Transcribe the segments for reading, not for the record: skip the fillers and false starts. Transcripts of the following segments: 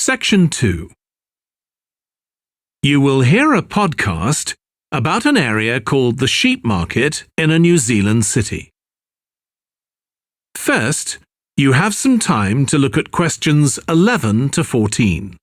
Section 2. You will hear a podcast about an area called the Sheep Market in a New Zealand city. First, you have some time to look at questions 11 to 14.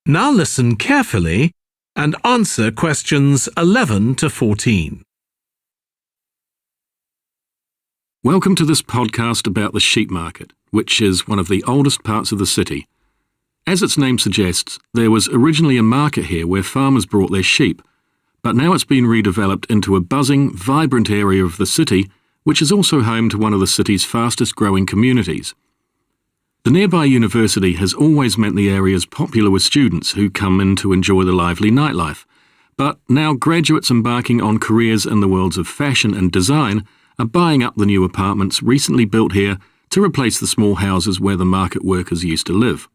Now listen carefully and answer questions 11 to 14. Welcome to this podcast about the sheep market, which is one of the oldest parts of the city. As its name suggests, there was originally a market here where farmers brought their sheep, but now it's been redeveloped into a buzzing, vibrant area of the city, which is also home to one of the city's fastest growing communities. The nearby university has always meant the area's popular with students who come in to enjoy the lively nightlife, but now graduates embarking on careers in the worlds of fashion and design are buying up the new apartments recently built here to replace the small houses where the market workers used to live.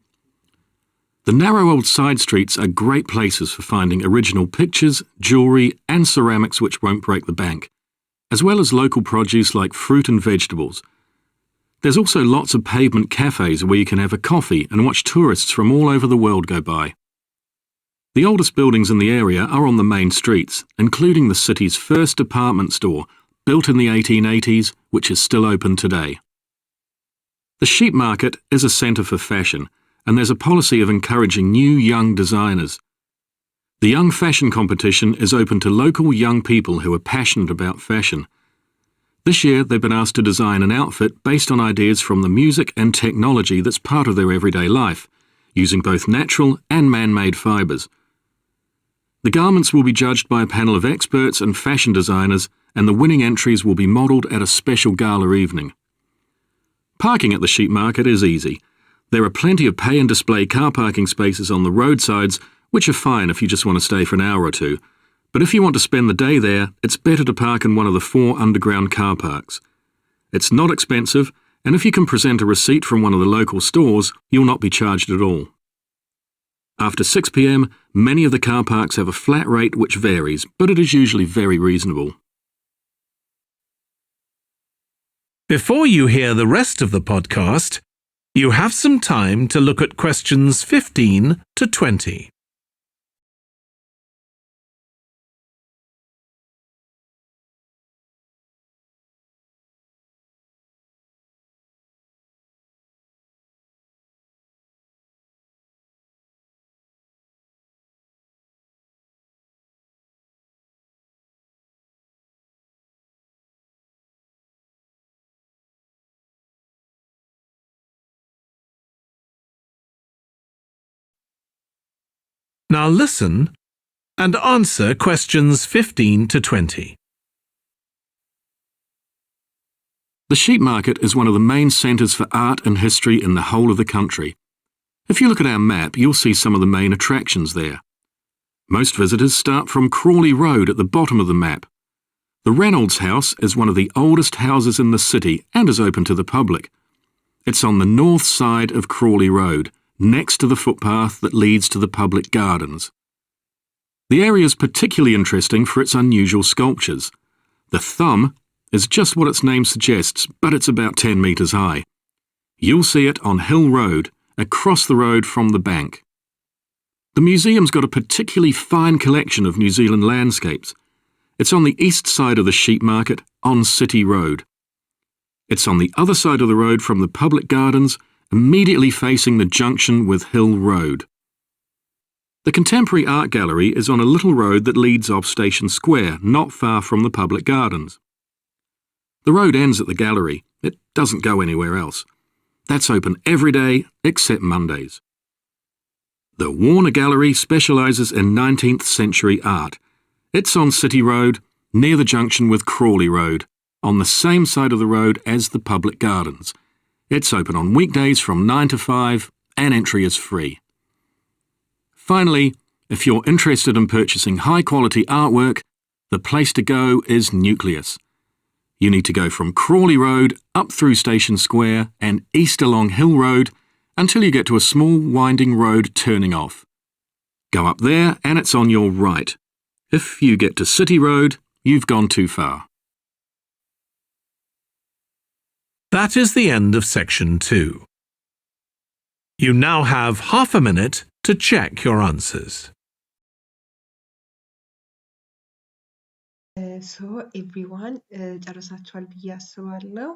The narrow old side streets are great places for finding original pictures, jewellery and ceramics which won't break the bank, as well as local produce like fruit and vegetables. There's also lots of pavement cafes where you can have a coffee and watch tourists from all over the world go by. The oldest buildings in the area are on the main streets, including the city's first department store, built in the 1880s, which is still open today. The sheep market is a centre for fashion, and there's a policy of encouraging new young designers. The Young Fashion Competition is open to local young people who are passionate about fashion. This year, they've been asked to design an outfit based on ideas from the music and technology that's part of their everyday life, using both natural and man-made fibres. The garments will be judged by a panel of experts and fashion designers, and the winning entries will be modelled at a special gala evening. Parking at the sheep market is easy. There are plenty of pay and display car parking spaces on the roadsides, which are fine if you just want to stay for an hour or two. But if you want to spend the day there, it's better to park in one of the 4 underground car parks. It's not expensive, and if you can present a receipt from one of the local stores, you'll not be charged at all. After 6 p.m, many of the car parks have a flat rate which varies, but it is usually very reasonable. Before you hear the rest of the podcast, you have some time to look at questions 15 to 20. Now listen and answer questions 15 to 20. The sheep market is one of the main centres for art and history in the whole of the country. If you look at our map, you'll see some of the main attractions there. Most visitors start from Crawley Road at the bottom of the map. The Reynolds House is one of the oldest houses in the city and is open to the public. It's on the north side of Crawley Road, next to the footpath that leads to the public gardens. The area is particularly interesting for its unusual sculptures. The thumb is just what its name suggests, but it's about 10 metres high. You'll see it on Hill Road, across the road from the bank. The museum's got a particularly fine collection of New Zealand landscapes. It's on the east side of the sheep market, on City Road. It's on the other side of the road from the public gardens, immediately facing the junction with Hill Road. The Contemporary Art Gallery is on a little road that leads off Station Square, not far from the public gardens. The road ends at the gallery. It doesn't go anywhere else. That's open every day except Mondays. The Warner Gallery specialises in 19th century art. It's on City Road, near the junction with Crawley Road, on the same side of the road as the public gardens. It's open on weekdays from 9 to 5 and entry is free. Finally, if you're interested in purchasing high-quality artwork, the place to go is Nucleus. You need to go from Crawley Road up through Station Square and east along Hill Road until you get to a small winding road turning off. Go up there and it's on your right. If you get to City Road, you've gone too far. That is the end of section 2. You now have half a minute to check your answers. So everyone ጨርሳችኋል ብዬ አስባለሁ።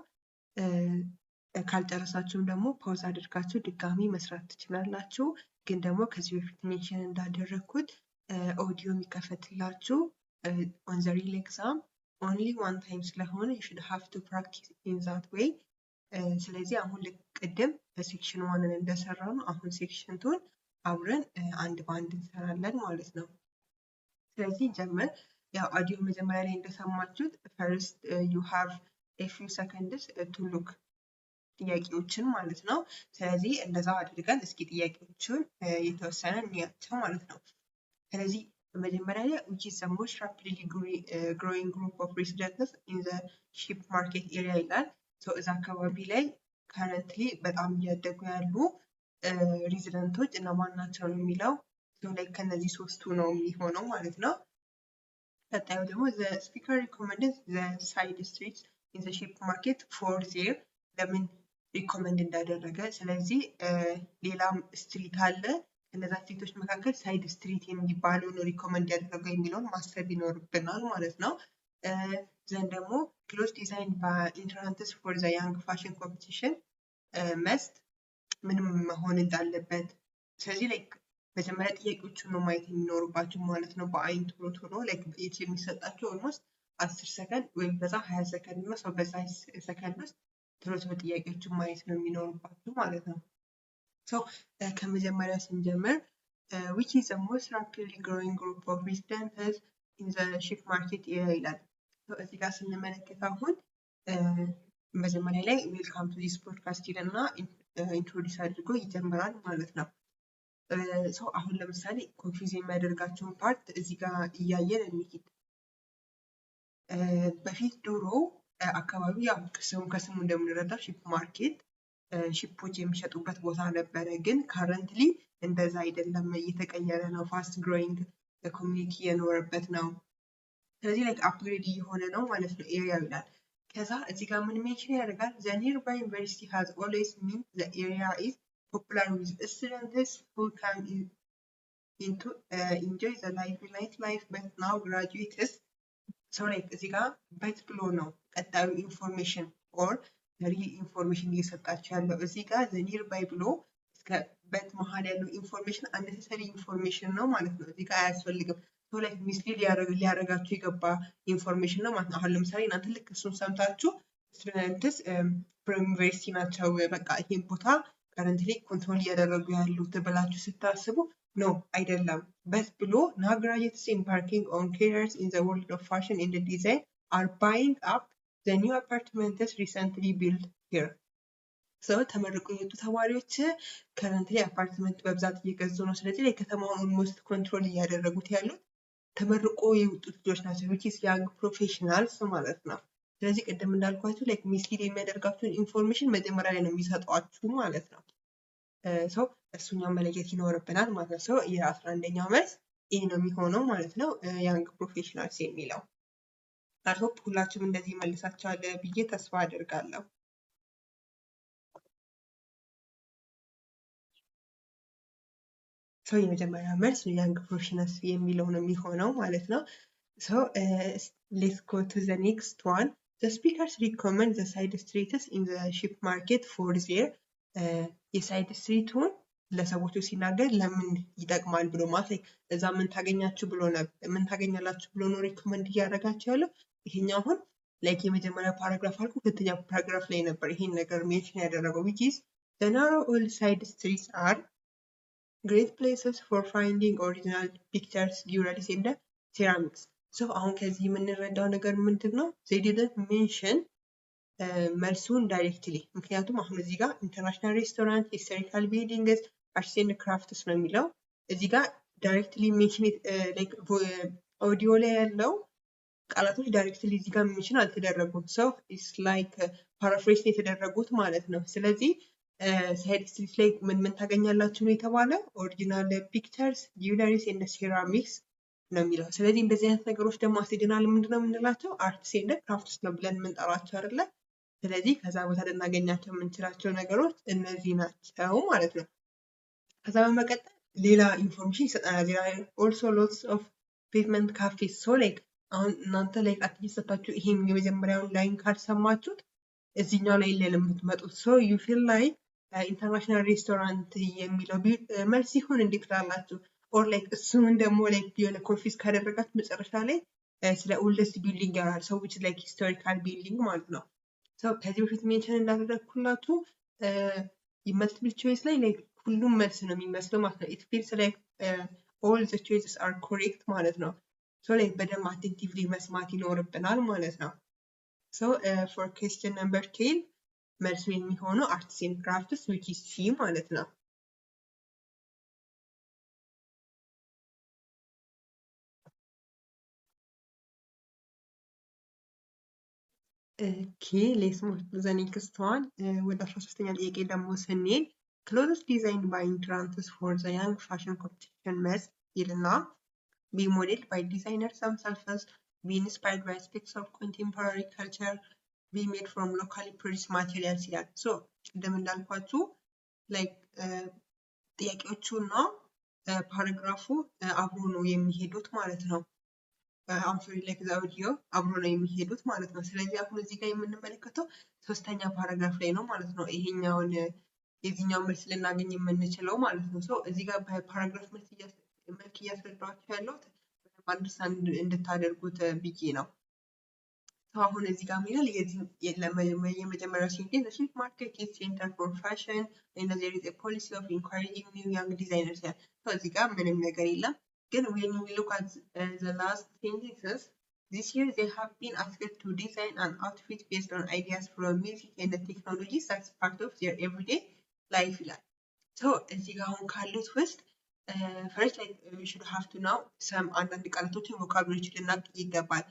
ካልጨረሳችሁም ደግሞ ፓውዝ አድርጋችሁ ድጋሚ መስራት ትችላላችሁ። ግን ደግሞ ከዚህ በፊት ሜንሽን እንዳደረኩት ኦዲዮ የሚከፈትላችሁ on the real exam only one time ስለሆነ you should have to practice in that way. ስለዚህ አሁን ልቅድም በሴክሽን 1 እንደሰራ ነው አሁን ሴክሽን 2 አብረን አንድ ባንድ እንሰራለን ማለት ነው። ስለዚህ ጀመር ያው ኦዲዮ መጀመሪያ ላይ እንደሰማችሁት first you have a few seconds to look ጥያቄዎችን ማለት ነው። ስለዚህ እንደዛ አድርገን እስኪ ጥያቄዎችን የተወሰነ እንያቸው ማለት ነው። ስለዚህ መጀመሪያ ላይ which is the most rapidly growing group of residents in the sheep market area ይላል። so እዛ አካባቢ ላይ currently በጣም እያደጉ ያሉ ሬዚደንቶች እነማን ናቸው ነው የሚለው። so like ከነዚህ ሶስቱ ነው የሚሆነው ማለት ነው። ቀጣዩ ደግሞ the speaker recommended the side streets in the sheep market for their ለምን ሪኮመንድ እንዳደረገ ስለዚህ ሌላም ስትሪት አለ እነዛ ስትሪቶች መካከል ሳይድ ስትሪት የሚባለው ነው ሪኮመንድ ያደረገው የሚለውን ማሰብ ይኖርብናል ማለት ነው። ዘን ደግሞ clothes designed by entrances for the young fashion competition must ምንም መሆን እንዳለበት ስለዚህ like መጀመሪያ ጥያቄዎቹን ነው ማየት የሚኖርባችሁ ማለት ነው። በአይን ቶሎ ቶሎ like each የሚሰጣቸው almost 10 ሰከንድ ወይም በዛ 20 ሰከንድ ነው ሰው በዛ ሰከንድ ውስጥ ቶሎ ጥያቄዎችን ማየት ነው የሚኖርባችሁ ማለት ነው። so ከመጀመሪያ ስንጀምር which is the most rapidly growing group of residents in the sheep market area ይላል። so እዚህ ጋር ስንመለከት አሁን መጀመሪያ ላይ welcome to this podcast ይልና ኢንትሮዲዩስ አድርጎ ይጀምራል ማለት ነው። so አሁን ለምሳሌ ኮንፊውዝ የሚያደርጋቸውን ፓርት እዚህ ጋር እያየን እንሂድ። በፊት ድሮ አካባቢ ያው ከስሙ እንደምንረዳው ሺፕ ማርኬት ሺፖች የሚሸጡበት ቦታ ነበረ። ግን ካረንትሊ እንደዛ አይደለም እየተቀየረ ነው። ፋስት ግሮዊንግ ኮሚኒቲ የኖረበት ነው። ስለዚህ like አፕግሬድ እየሆነ ነው ማለት ነው ኤሪያው ይላል። ከዛ እዚህ ጋር ምን ሜንሽን ያደርጋል the nearby university has always meant the area is popular with students who come into enjoy the life but now graduates so like እዚህ ጋር በት ብሎ ነው ቀጣዩ ኢንፎርሜሽን ኦር ሪል ኢንፎርሜሽን እየሰጣችሁ ያለው እዚህ ጋር the nearby ብሎ እስከ በት መሃል ያለው ኢንፎርሜሽን unnecessary ኢንፎርሜሽን ነው ማለት ነው። እዚህ ጋር አያስፈልግም። so like ሚስሊድ ሊያደርጋችሁ የገባ ኢንፎርሜሽን ነው ማለት ነው። አሁን ለምሳሌ እናንተ ልክ እሱን ሰምታችሁ ስቱደንትስ ዩኒቨርሲቲ ናቸው በቃ ይሄን ቦታ ካረንትሊ ኮንትሮል እያደረጉ ያሉት ብላችሁ ስታስቡ no አይደለም። በት ብሎ now graduates embarking on careers in the world of fashion and design are buying up the new apartments recently built here. so ተመርቆ የወጡ ተማሪዎች currently አፓርትመንት በብዛት እየገዙ ነው። ስለዚህ ላይ ከተማውን almost ኮንትሮል እያደረጉት ያሉት ተመርቆ የወጡ ልጆች ናቸው which is young professionals ማለት ነው። ስለዚህ ቅድም እንዳልኳችሁ like ሚስሊድ የሚያደርጋችሁን ኢንፎርሜሽን መጀመሪያ ላይ ነው የሚሰጧችሁ ማለት ነው። so እሱኛው መለየት ይኖርብናል ማለት ነው። so የ11ኛው መልስ ይሄ ነው የሚሆነው ማለት ነው young professionals የሚለው። I hope ሁላችሁም እንደዚህ መልሳችኋል ብዬ ተስፋ አደርጋለሁ። so የመጀመሪያ መልስ young professionals የሚለው ነው የሚሆነው ማለት ነው። so let's go to the next one. The speakers recommend the side streets in the sheep market for their የሳይድ ስትሪቱን ለሰዎቹ ሲናገር ለምን ይጠቅማል ብሎ ማለት እዛ ምን ታገኛላችሁ ብሎ ነው ሪኮመንድ እያደረጋችሁ ያለው። ይሄኛው አሁን ላይክ የመጀመሪያ ፓራግራፍ አልኩ ሁለተኛ ፓራግራፍ ላይ ነበር ይሄን ነገር ሜንሽን ያደረገው which is the narrow old side streets are great places for finding original pictures, murals and ceramics. so አሁን ከዚህ የምንረዳው ነገር ምንድነው they didn't mention መልሱን ዳይሬክትሊ ምክንያቱም አሁን እዚህ ጋር ኢንተርናሽናል ሬስቶራንት ሂስቶሪካል ቢልዲንግስ አርትስ ኤንድ ክራፍትስ ነው የሚለው እዚህ ጋር ዳይሬክትሊ ሜንሽን ላይክ ኦዲዮ ላይ ያለው ቃላቶች ዳይሬክትሊ እዚህ ጋር ሜንሽን አልተደረጉም። ሰው ኢትስ ላይክ ፓራፍሬዝ የተደረጉት ማለት ነው። ስለዚህ ሳይድ ስትሪት ላይ ምን ታገኛላችሁ ነው የተባለው? ኦሪጂናል ፒክቸርስ ጂውለሪስ ኤንድ ሴራሚክስ ነው የሚለው። ስለዚህ እንደዚህ አይነት ነገሮች ደግሞ አርቲዛናል ምንድነው የምንላቸው? አርትስ ኤንድ ክራፍትስ ነው ብለን የምንጠራቸው አይደለ? ስለዚህ ከዛ ቦታ ልናገኛቸው የምንችላቸው ነገሮች እነዚህ ናቸው ማለት ነው። ከዛ በመቀጠል ሌላ ኢንፎርሜሽን ይሰጠናል። ሌላ ኦልሶ ሎትስ ኦፍ ፔቭመንት ካፌስ ሶ ላይክ አሁን እናንተ ላይክ አትሊስት ሰጣችሁ ይሄም የመጀመሪያውን ላይን ካልሰማችሁት እዚህኛው ላይ የምትመጡት ሶ ዩ ፊል ላይክ ኢንተርናሽናል ሬስቶራንት የሚለው መልስ ሲሆን እንዴት ትላላችሁ? ኦር ላይክ እሱን ደግሞ ላይክ የሆነ ኮንፊዝ ካደረጋችሁ መጨረሻ ላይ ስለ ኦልደስት ቢልዲንግ ያወራል። ሰው ዊች ላይክ ሂስቶሪካል ቢልዲንግ ማለት ነው። ሰው ከዚህ በፊት ሜንሽን እንዳደረግኩላችሁ መልቲፕል ቾይስ ላይ ላይክ ሁሉም መልስ ነው የሚመስለው ማለት ነው። ኢት ፊልስ ላይክ ኦል ዘ ቾይስስ አር ኮሬክት ማለት ነው። ሶ ላይክ በደንብ አቴንቲቭሊ መስማት ይኖርብናል ማለት ነው። ሶ ፎር ኩዌስችን ነምበር 10 መልሱ የሚሆነው አርትስ ኤንድ ክራፍትስ ዊች ኢዝ ሲ ማለት ነው። ኦኬ ሌትስ ሙቭ ቱ ዘ ኔክስት ዋን። ወደ 13ኛ ጥያቄ ደግሞ ስንሄድ ክሎዝስ ዲዛይንድ ባይ ኢንትራንትስ ፎር ዘ ያንግ ፋሽን ኮምፒቲሽን መስት ይልና be modeled by designers themselves, be inspired by aspects of contemporary culture, be made from locally produced materials ይላል። ሶ ቅድም እንዳልኳችሁ ላይክ ጥያቄዎቹና ፓራግራፉ አብሮ ነው የሚሄዱት ማለት ነው። አምሶሪ ላይክ ዘ ኦዲዮ አብሮ ነው የሚሄዱት ማለት ነው። ስለዚህ አሁን እዚህ ጋር የምንመለከተው ሶስተኛ ፓራግራፍ ላይ ነው ማለት ነው። ይሄኛውን የዚህኛው መልስ ልናገኝ የምንችለው ማለት ነው። ሶ እዚህ ጋር በፓራግራፍ መልክ እያስረዳኋችሁ ያለሁት አንደርስታንድ እንድታደርጉት ብዬ ነው። አሁን እዚህ ጋር የሚላል የመጀመሪያው ሴንቴንስ ሺፕ ማርኬት ኢዝ ሴንተር ፎር ፋሽን and there is a policy of encouraging new young designers ያል እዚህ ጋር ምንም ነገር የለም። ግን when we look at the last sentences this year they have been asked to design an outfit based on ideas from music and the technologies that's part of their everyday life ይላል። so እዚህ ጋር አሁን ካሉት ውስጥ first like we should have to know some አንዳንድ ቃላቶችን vocabulary ልናውቅ ይገባል።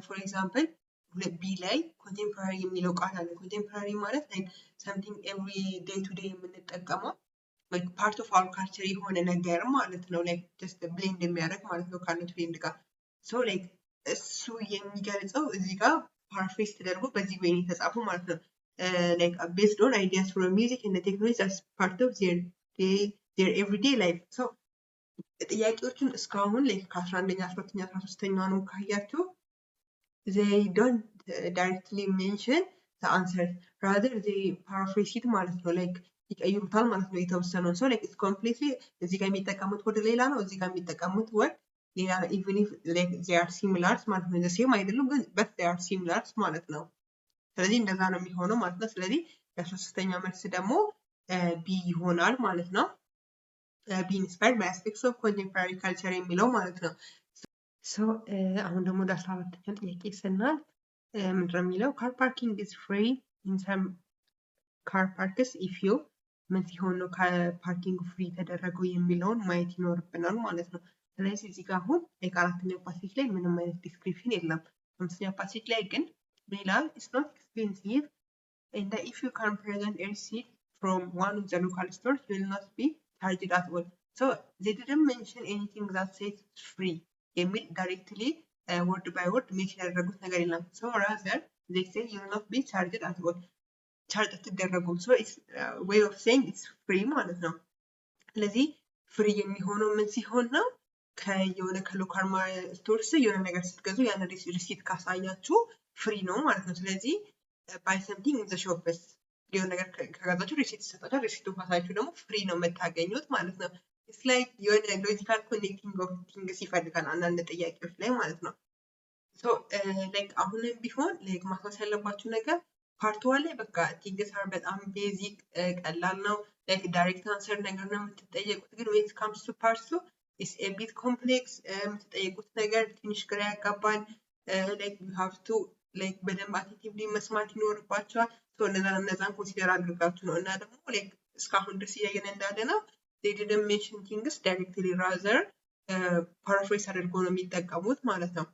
for example ቢ ላይ ኮንቴምፖራሪ የሚለው ቃል አለ። ኮንቴምፖራሪ ማለት like something every day to day የምንጠቀመው like part of our culture የሆነ ነገር ማለት ነው። like just blend የሚያደርግ ማለት ነው ካለው ትሬንድ ጋር so like እሱ የሚገልጸው እዚህ ጋር ፓራፍሬዝ ተደርጎ በዚህ ወይ የተጻፈው ማለት ነው። like based on ideas from music and the technology as part of their everyday life so ጥያቄዎችን እስካሁን like ከ11ኛ 12ኛ 13ኛ ነው ካያችሁ they don't directly mention the answer rather they paraphrase it ማለት ነው። like ይቀይሩታል ማለት ነው የተወሰነውን so like it's completely እዚህ ጋር የሚጠቀሙት ወደ ሌላ ነው፣ እዚህ ጋር የሚጠቀሙት ወደ ሌላ ነው። even if like they are similar ማለት ነው the same አይደሉም ግን but they are similar ማለት ነው። ስለዚህ እንደዛ ነው የሚሆነው ማለት ነው። ስለዚህ የ13ኛው መልስ ደግሞ ቢ ይሆናል ማለት ነው። be inspired by aspects of contemporary culture የሚለው ማለት ነው። so አሁን ደግሞ ወደ 14ኛ ጥያቄ ስናል ምንድነው የሚለው car parking is free in some car parks if you ምን ሲሆን ነው ፓርኪንግ ፍሪ ተደረገው የሚለውን ማየት ይኖርብናል ማለት ነው። ስለዚህ እዚህ ጋር አሁን አራተኛው ፓሴጅ ላይ ምንም አይነት ዲስክሪፕሽን የለም። አምስተኛው ፓሴጅ ላይ ግን ምን ይላል? it's not expensive and if you can present a receipt from one of the local stores you will not be charged at all. so they didn't mention anything that says free የሚል directly word by word ሜንሽን ያደረጉት ነገር የለም። so rather they say you will not be charged at all ቻርጅ አትደረጉም። so it's way of saying it's free ማለት ነው። ስለዚህ ፍሪ የሚሆነው ምን ሲሆን ነው? ከየሆነ ከሎካል ስቶርስ የሆነ ነገር ስትገዙ ያን ሪሲት ካሳያችሁ ፍሪ ነው ማለት ነው። ስለዚህ buy something in the shop የሆነ ነገር ከገዛችሁ ሪሲት ይሰጣችኋል። ሪሲቱን ካሳያችሁ ደግሞ ፍሪ ነው የምታገኙት ማለት ነው። it's like የሆነ ሎጂካል ኮኔክቲንግ ኦፍ ቲንግስ ይፈልጋል አንዳንድ ጥያቄዎች ላይ ማለት ነው። so like አሁንም ቢሆን like ማስታወስ ያለባችሁ ነገር ፓርት ዋን ላይ በቃ ቲንግስ አር በጣም ቤዚክ ቀላል ነው። like ዳይሬክት አንሰር ነገር ነው የምትጠየቁት። ግን when it comes to part 2 it's a bit complex የምትጠየቁት ነገር ትንሽ ግራ ያጋባል። like you have to like በደንብ አቴንቲቭሊ መስማት ይኖርባቸዋል። so እነዛን ኮንሲደር አድርጋችሁ ነው እና ደግሞ like እስካሁን ድረስ እያየን እንዳለ ነው they didn't mention things directly, rather paraphrase አድርጎ ነው የሚጠቀሙት ማለት ነው።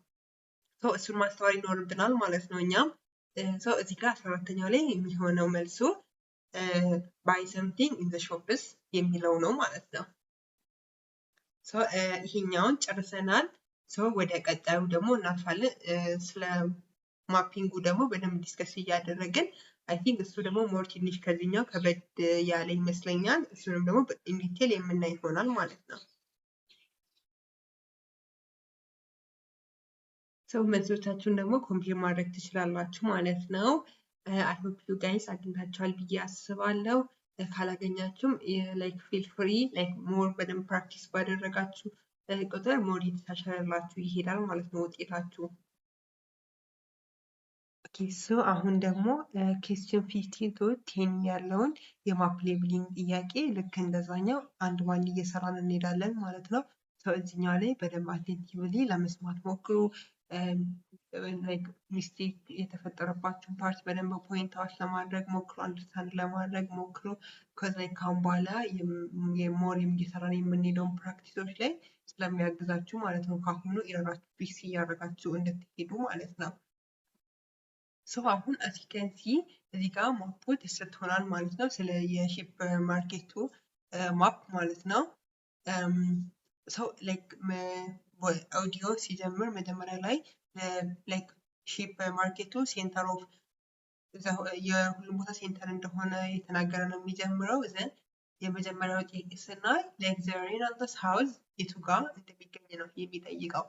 እሱን ማስተዋል ይኖርብናል ማለት ነው እኛም። እዚህ ጋር 14ኛው ላይ የሚሆነው መልሱ buy something in the shops የሚለው ነው ማለት ነው። ይሄኛውን ጨርሰናል። ወደ ቀጣዩ ደግሞ እናልፋለን። ስለ ማፒንጉ ደግሞ በደንብ ዲስከስ እያደረግን አይ ቲንክ እሱ ደግሞ ሞር ትንሽ ከዚህኛው ከበድ ያለ ይመስለኛል። እሱንም ደግሞ ኢን ዲቴል የምናይ ይሆናል ማለት ነው። መልሶቻችሁን ደግሞ ኮምፒውተር ማድረግ ትችላላችሁ ማለት ነው። አይ ሆፕ ዩ ጋይስ አግኝታችኋል ብዬ አስባለሁ። ካላገኛችሁም ላይክ ፊል ፍሪ ላይክ ሞር በደንብ ፕራክቲስ ባደረጋችሁ ቁጥር ሞር የተሻሻለላችሁ ይሄዳል ማለት ነው ውጤታችሁ። አሁን ደግሞ ኬስችን 15 to 10 ያለውን የማፕ ሌብሊንግ ጥያቄ ልክ እንደዛኛው አንድ ባንድ እየሰራን እንሄዳለን ማለት ነው። እዚህኛው ላይ በደንብ አቴንቲቭሊ ለመስማት ሞክሩ። ሚስቴክ የተፈጠረባችሁን ፓርት በደንብ ፖይንት አውት ለማድረግ ሞክሩ፣ አንደርስታንድ ለማድረግ ሞክሩ። ከዛ ካሁን በኋላ የሞር እየሰራን የምንሄደውን ፕራክቲሶች ላይ ስለሚያግዛችሁ ማለት ነው። ካሁኑ ኢረራችሁ ፊክስ እያደረጋችሁ እንድትሄዱ ማለት ነው። አሁን as you can see እዚህ ጋር ማፑ ተሰጥቶናል ማለት ነው። ስለ የሺፕ ማርኬቱ ማፕ ማለት ነው። ላይክ ኦዲዮ ሲጀምር መጀመሪያ ላይ ላይክ ሺፕ ማርኬቱ ሴንተር ኦፍ የሁሉም ቦታ ሴንተር እንደሆነ የተናገረ ነው የሚጀምረው። ዘን የመጀመሪያው ጥያቄ ስናይ ላይክ ዘ ሬናልዶስ ሃውስ የቱ ጋር እንደሚገኝ ነው የሚጠይቀው።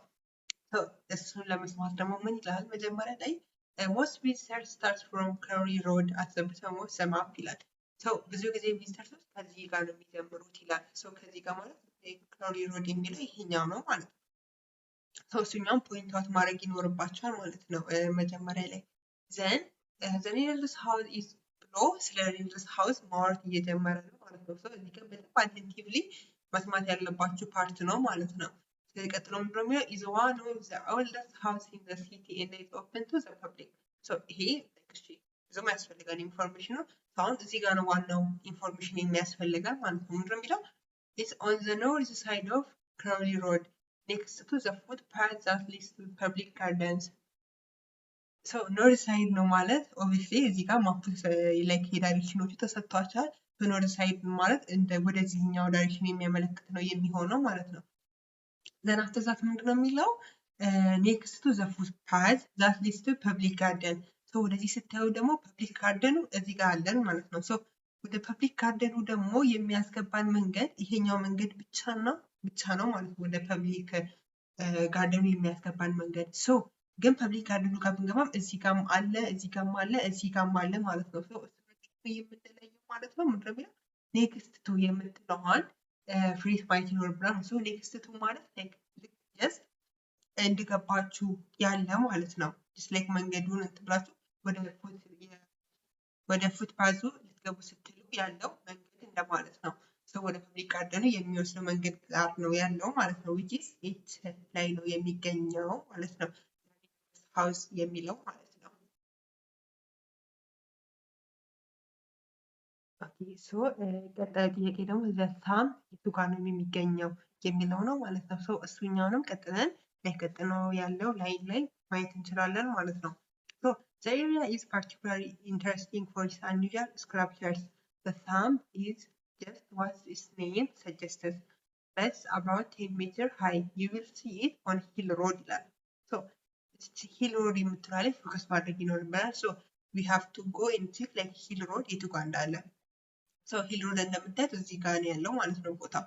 እሱን ለመስማት ደግሞ ምን ይላል መጀመሪያ ላይ most visitors start from Curry Road at the bottom of the map ይላል። ብዙ ጊዜ ቪዚተርስ ከዚህ ጋር ነው የሚጀምሩት ይላል። ከዚህ ጋር ማለት Curry Road የሚለው ይሄኛው ነው ማለት ነው። እሱኛውን ፖይንት አውት ማድረግ ይኖርባቸዋል ማለት ነው መጀመሪያ ላይ። ዘን the nearest house is ብሎ ስለ nearest house ማውራት እየጀመረ ነው ማለት ነው። እዚህ ጋር በጣም አቴንቲቭሊ መስማት ያለባችሁ ፓርት ነው ማለት ነው። ቀጥሎ ምንድነው የሚለው is one of the oldest house in the city and is open to the public። ይሄ ብዙም ያስፈልጋል ኢንፎርሜሽኑ። አሁን እዚህ ጋር ነው ዋናው ኢንፎርሜሽን የሚያስፈልጋል ማለት ነው። ምንድነው የሚለው it's on the north side of Crowley Road next to the footpath that leads to public gardens። ኖርዝ ሳይድ ነው ማለት ኦብቪየስሊ እዚህ ጋር ማፑ ላይክ የዳይሬክሽኖቹ ተሰጥቷቸዋል። ኖርዝ ሳይድ ማለት ወደዚህኛው ዳይሬክሽን የሚያመለክት ነው የሚሆነው ማለት ነው። ዘን አፍተር ዛት ምንድነው የሚለው ኔክስት ቱ ዘ ፉትፓዝ ዛት ሊድስ ቱ ፐብሊክ ጋርደን። ወደዚህ ስታዩ ደግሞ ፐብሊክ ጋርደኑ እዚህ ጋር አለን ማለት ነው። ወደ ፐብሊክ ጋርደኑ ደግሞ የሚያስገባን መንገድ ይሄኛው መንገድ ብቻ ነው ማለት ነው። ወደ ፐብሊክ ጋርደኑ የሚያስገባን መንገድ ግን ፐብሊክ ጋርደኑ ጋር ብንገባም እዚህ ጋርም አለ እዚህ ጋርም አለ እዚህ ጋርም አለ ማለት ነው። የምንለየው ማለት ነው ምንድነው የሚለው ኔክስት ቱ የምትለዋን ፍሬዝ ማየት ይኖርብናል። ኔክስት ቱ ማለት ጀስት እንድገባችሁ ያለ ማለት ነው። ጀስት ላይክ መንገዱን እንትብላችሁ ወደ ፉትፓዙ ልትገቡ ስትሉ ያለው መንገድ እንደማለት ነው። ወደ ፐብሊክ ጋርደኑ የሚወስደው መንገድ ጋር ነው ያለው ማለት ነው። which is it ላይ ነው የሚገኘው ማለት ነው ሃውስ የሚለው ማለት ነው። ቀጣዩ ጥያቄ ደግሞ ዘሳም የቱ ጋር ነው የሚገኘው የሚለው ነው ማለት ነው። እሱኛውንም ቀጥለን ቀጥሎ ያለው ላይን ላይ ማየት እንችላለን ማለት ነው። the area is particularly interesting for its unusual sculptures. The thumb is just what its name suggests. That's about 10 meters high. You will see it on Hill Road ይላል። ሂል ሮድ የምትለው ላይ ፎከስ ማድረግ ይኖርብናል። we have to go and check like ሂል ሮድ የቱ ጋር እንዳለ። ሂል ሮድ እንደምታዩት እዚህ ጋር ነው ያለው ማለት ነው ቦታው።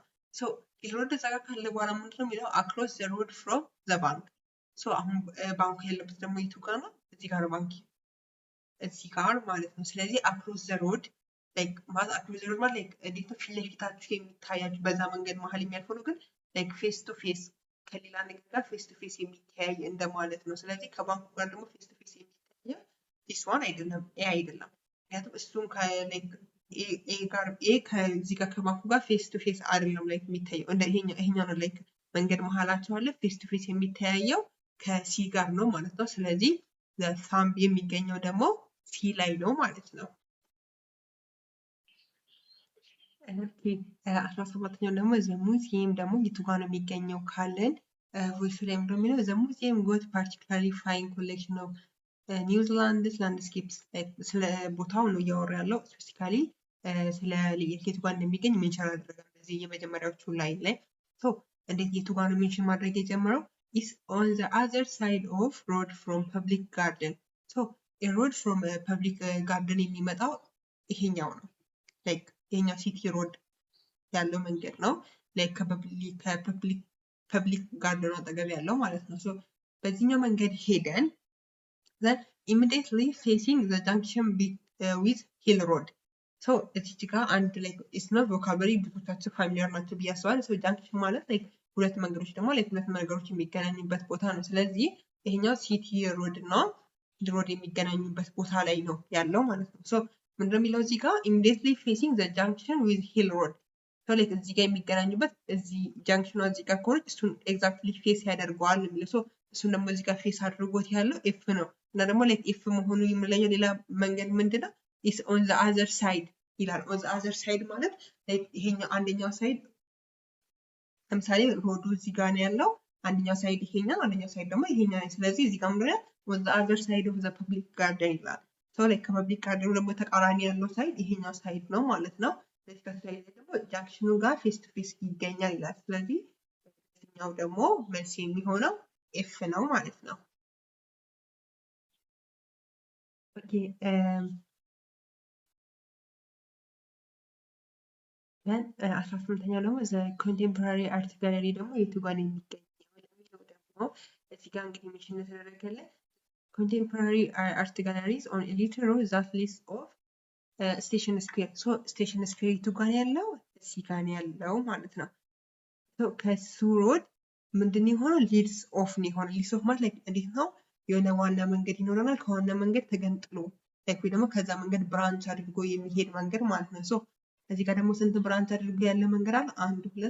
ሂል ሮድ እዛ ጋር ካለ በኋላ ምንድነው የሚለው across the road from the bank። አሁን ባንኩ ያለበት ደግሞ የቱ ጋር ነው? እዚህ ጋር ነው ባንክ እዚህ ጋር ማለት ነው። ስለዚህ across the road like across the road ማለት like እንዴት ነው ፊት ለፊታችሁ የሚታያችሁ በዛ መንገድ መሀል የሚያልፈው ነው። ግን like face to face ከሌላ ነገር ጋር ፌስ ቱ ፌስ የሚተያይ እንደማለት ነው። ስለዚህ ከባንኩ ጋር ደግሞ ፌስ ቱ ፌስ የሚተያየው ዲስ ዋን አይደለም ኤ አይደለም። ምክንያቱም እሱን ከዚህ ጋር ከባንኩ ጋር ፌስ ቱ ፌስ አይደለም ላይ የሚታየው እንደ ይሄኛው ነው። ላይ መንገድ መሀላቸው አለ። ፌስ ቱ ፌስ የሚተያየው ከሲ ጋር ነው ማለት ነው። ስለዚህ ሳምብ የሚገኘው ደግሞ ሲ ላይ ነው ማለት ነው። ኦኬ 17ኛው ደግሞ ዘ ሙዚየም ደግሞ የቱ ጋር ነው የሚገኘው ካለን ቮይስ ላይ እንደሚለው ዘ ሙዚየም ጎት ፓርቲኩላርሊ ፋይን ኮሌክሽን ኦፍ ኒውዚላንድስ ላንድስኬፕስ ስለ ቦታው ነው እያወራ ያለው ስፔሲፊካሊ ስለ የቱ ጋር እንደሚገኝ ሜንሽን አደረገ በዚህ የመጀመሪያዎቹ ላይ እንዴት የቱ ጋር ነው ሜንሽን ማድረግ የጀመረው is on the other side of road from public garden road from public garden የሚመጣው ይሄኛው ነው ላይክ ይሄኛው ሲቲ ሮድ ያለው መንገድ ነው ላይክ ከፐብሊክ ጋርደን አጠገብ ያለው ማለት ነው በዚህኛው መንገድ ሄደን then immediately facing the junction with hill road እዚህ ጋር አንድ ላይ it's not vocabulary ብዙዎቻችሁ ፋሚሊያር ናቸው ብዬ አስባለሁ junction ማለት like ሁለት መንገዶች ደግሞ like ሁለት መንገዶች የሚገናኙበት ቦታ ነው ስለዚህ ይሄኛው ሲቲ ሮድ እና ሂል ሮድ የሚገናኙበት ቦታ ላይ ነው ያለው ማለት ነው ምንድነው የሚለው እዚህ ጋር immediately facing the junction with hill road like እዚህ ጋር የሚገናኙበት እዚህ ጃንክሽኑ እዚህ ጋር ከሆነች እሱን ኤግዛክትሊ ፌስ ያደርገዋል የሚለው እሱን ደግሞ እዚህ ጋር ፌስ አድርጎት ያለው ኤፍ ነው እና ደግሞ like ኤፍ መሆኑ የሚለየው ሌላ መንገድ ምንድነው is on the other side ይላል on the other side ማለት like ይሄኛው አንደኛው ሳይድ ለምሳሌ ሮዱ እዚህ ጋር ነው ያለው አንደኛው ሳይድ ይሄኛው አንደኛው ሳይድ ደግሞ ይሄኛው ስለዚህ እዚህ ጋር ምንድነው on the other side of the public garden ይላል like ከፐብሊክ ጋርደኑ ደግሞ ተቃራኒ ያለው ሳይድ ይሄኛው ሳይድ ነው ማለት ነው ስለዚህ ከስራዬ ደግሞ ጃንክሽኑ ጋር ፌስ ቱ ፌስ ይገኛል ይላል ስለዚህ እኛው ደግሞ መልስ የሚሆነው ኤፍ ነው ማለት ነው ኦኬ then 18ኛው ደግሞ the contemporary art gallery ደግሞ የቱ ጋር ነው የሚገኘው ደግሞ እዚህ ጋር እንግዲህ ሜንሽን ተደረገለ contemporary art galleries on a little road that lists of station square station square የቱ ጋር ያለው እዚህ ጋር ያለው ማለት ነው ከሱ ሮድ ምንድነው የሆነው ሊድስ ኦፍ ነው የሆነው ሊድስ ኦፍ ማለት እንዴት ነው የሆነ ዋና መንገድ ይኖረናል ከዋና መንገድ ተገንጥሎ like ወይ ደግሞ ከዛ መንገድ ብራንች አድርጎ የሚሄድ መንገድ ማለት ነው እዚህ ጋር ደግሞ ስንት ብራንች አድርጎ ያለ መንገድ አለ 1 2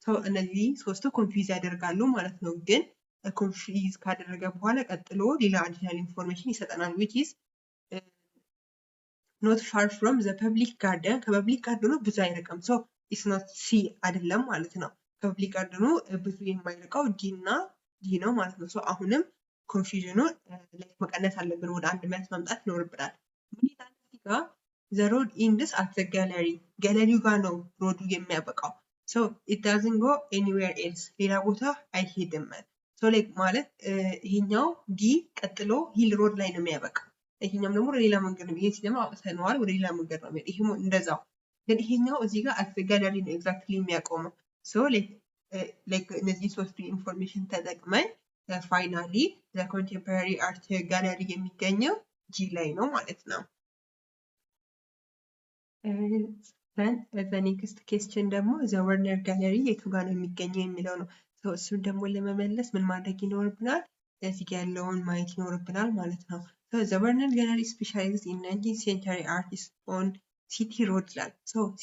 3 እነዚህ ሶስቱ ኮንፊውዝ ያደርጋሉ ማለት ነው ግን ኮንፊውዝ ካደረገ በኋላ ቀጥሎ ሌላ አዲሽናል ኢንፎርሜሽን ይሰጠናል which is not far from the public garden ከፐብሊክ ጋርደኑ ብዙ አይርቅም it's not C አይደለም ማለት ነው ከፐብሊክ ጋርደኑ ብዙ የማይርቀው D እና D ነው ማለት ነው አሁንም ኮንፊውዥኑን መቀነስ አለብን ወደ አንድ መልስ ማምጣት ይኖርብናል ምን ይላል እዚህ ጋር the road ends at the gallery ጋለሪው ጋር ነው ሮዱ የሚያበቃው it doesn't go anywhere else ሌላ ቦታ አይሄድም like ማለት ይሄኛው ዲ ቀጥሎ ሂል ሮድ ላይ ነው የሚያበቃው ይሄኛውም ደግሞ ሌላ መንገድ ነው ይሄ ሲደማ አውጥተነዋል ወደ ሌላ መንገድ ነው ይሄም እንደዛው ግን ይሄኛው እዚህ ጋር at the gallery ነው ኤግዛክትሊ የሚያቆመው like እነዚህ ሶስቱ ኢንፎርሜሽን ተጠቅመን ፋይናሊ the contemporary art gallery የሚገኘው ጂ ላይ ነው ማለት ነው then the next question ደግሞ the Warner Gallery የቱ ጋር ነው የሚገኘው የሚለው ነው እሱን ደግሞ ለመመለስ ምን ማድረግ ይኖርብናል እዚህ ጋር ያለውን ማየት ይኖርብናል ማለት ነው the Warner Gallery specializes in 19th century artists on city road ይላል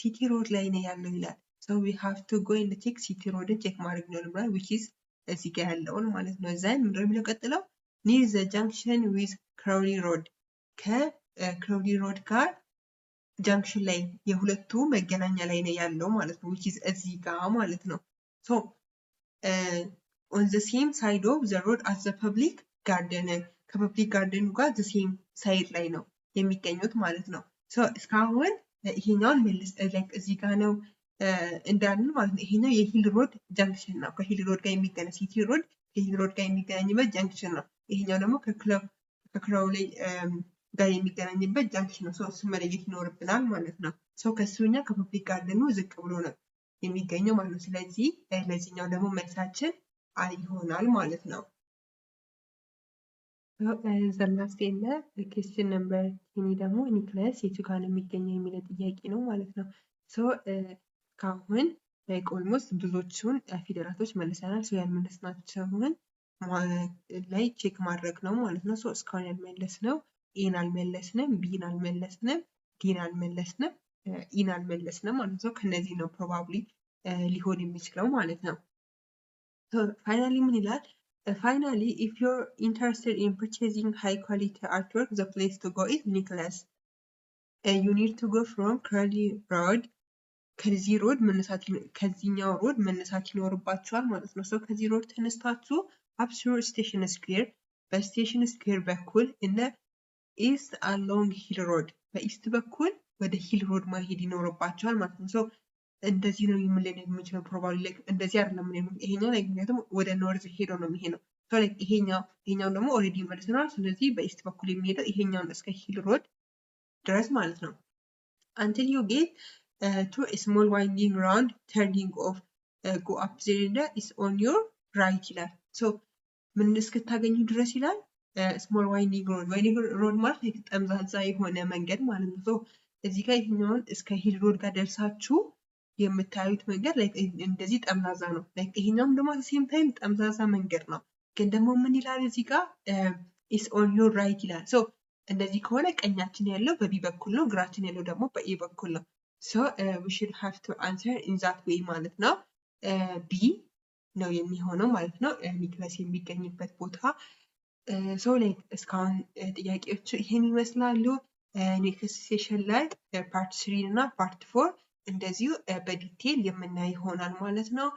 city road ላይ ነው ያለው ይላል we have to go and check city road ቼክ ማድረግ ይኖርብናል which is እዚህ ጋር ያለውን ማለት ነው then ምንድነው የሚለው ቀጥለው near the junction with Crowley Road ከክራውሊ ሮድ ጋር ጃንክሽን ላይ የሁለቱ መገናኛ ላይ ነው ያለው ማለት ነው which is እዚህ ጋር ማለት ነው on the same side of the road as the public garden ከፐብሊክ ጋርደኑ ጋር the same side ላይ ነው የሚገኙት ማለት ነው እስካሁን ይሄኛውን መልስ like እዚህ ጋር ነው እንዳልን ማለት ነው ይሄኛው የሂል ሮድ ጃንክሽን ነው ከሂል ሮድ ጋር የሚገናኝ ሲቲ ሮድ ከሂል ሮድ ጋር የሚገናኝበት ጃንክሽን ነው ይሄኛው ደግሞ ከክራውሊ ጋር የሚገናኝበት ጃንክሽን ነው እሱ መለየት ይኖርብናል ማለት ነው ከሱኛ ከፐብሊክ ጋርደኑ ዝቅ ብሎ ነው የሚገኘው ማለት ነው ስለዚህ ለዚህኛው ደግሞ መልሳችን አይ ይሆናል ማለት ነው the last and question number 10 ደግሞ ኒክለስ የቱ ጋር ነው የሚገኘው የሚለው ጥያቄ ነው ማለት ነው ካሁን like almost ብዙዎቹን ፊደላቶች መልሰናል ያልመለስናቸውን ላይ ቼክ ማድረግ ነው ማለት ነው እስካሁን ያልመለስነው ኤን አልመለስንም ቢን አልመለስንም ዲን አልመለስንም ኢን አልመለስንም ማለት ነው ከነዚህ ነው ፕሮባብሊ ሊሆን የሚችለው ማለት ነው finally ምን ይላል finally if you're interested in purchasing high quality artwork the place to go is Nicholas you need to go from Crowley Road ከዚህ ሮድ ከዚህኛው ሮድ መነሳት ይኖርባችኋል ማለት ነው። ከዚህ ሮድ ተነስታችሁ አፕስሮ ስቴሽን ስኩዌር በስቴሽን ስኩዌር በኩል እነ ኢስት አሎንግ ሂል ሮድ በኢስት በኩል ወደ ሂል ሮድ መሄድ ይኖርባችኋል ማለት ነው። እንደዚህ ነው የምንለን የምንችለው ፕሮባብሊ ላይክ እንደዚህ አይደለም ይሄኛው ላይ ምክንያቱም ወደ ኖርዝ ሄዶ ነው የሚሄደው። ላይክ ይሄኛው ደግሞ ኦልሬዲ መልሰናል። ስለዚህ በኢስት በኩል የሚሄደው ይሄኛውን እስከ ሂል ሮድ ድረስ ማለት ነው። until you get to a small winding round turning off go up there is on your right ይላል። ምን እስክታገኙ ድረስ ይላል small winding road ማለት ጠምዛዛ የሆነ መንገድ ማለት ነው። እዚህ ጋር ይሄኛውን እስከ ሂል ሮድ ጋር ደርሳችሁ የምታዩት መንገድ ላይክ እንደዚህ ጠምዛዛ ነው። ላይክ ይሄኛውም ደግሞ ሴም ታይም ጠምዛዛ መንገድ ነው። ግን ደግሞ ምን ይላል እዚህ ጋር is on your right ይላል። እንደዚህ ከሆነ ቀኛችን ያለው በቢ በኩል ነው፣ ግራችን ያለው ደግሞ በኤ በኩል ነው። we should have to answer in that way ማለት ነው። ቢ ነው የሚሆነው ማለት ነው ኒክለስ የሚገኝበት ቦታ። ላይክ እስካሁን ጥያቄዎች ይሄን ይመስላሉ። ኔክስት ሴሽን ላይ ፓርት 3 እና ፓርት 4 እንደዚሁ በዲቴል የምናይ ይሆናል ማለት ነው።